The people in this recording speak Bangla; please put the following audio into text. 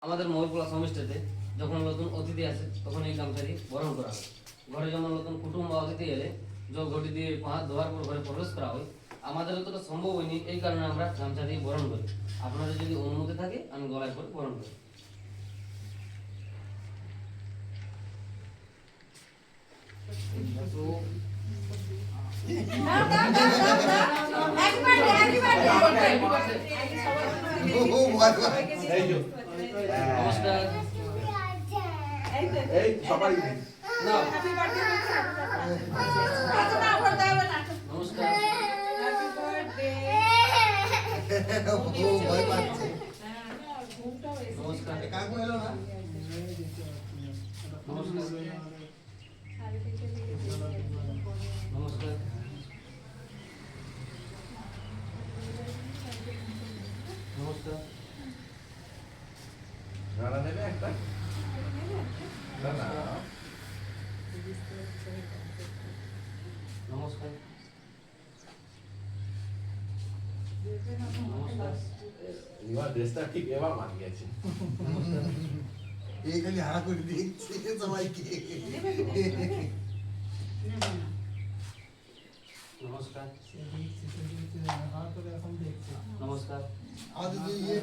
আমাদের মহিলা সমিষ্টিতে যখন নতুন অতিথি আসে তখন এই গামছাটি বরণ করা হয়। ঘরে যেমন নতুন কুটুম বা অতিথি এলে যে ঘটি দিয়ে পা হাত ধোয়ার পর ঘরে প্রবেশ করা হয়, আমাদের অতটা সম্ভব হয়নি, এই কারণে আমরা গামছা দিয়ে বরণ করি। আপনাদের যদি অনুমতি থাকে আমি গলায় করে বরণ করি। নমস্কার। এই সবাই না নমস্কার। নমস্কার। কাকু এলো না নমস্কার। নমস্কার। নমস্কার। রানা নেবে একটা না না নমস্কার। নমস্কার। এবার ড্রেসটা ঠিক এবার মান গেছে এই খালি হাঁ করে দিচ্ছে সবাইকে। নমস্কার। নমস্কার। আমাদের যে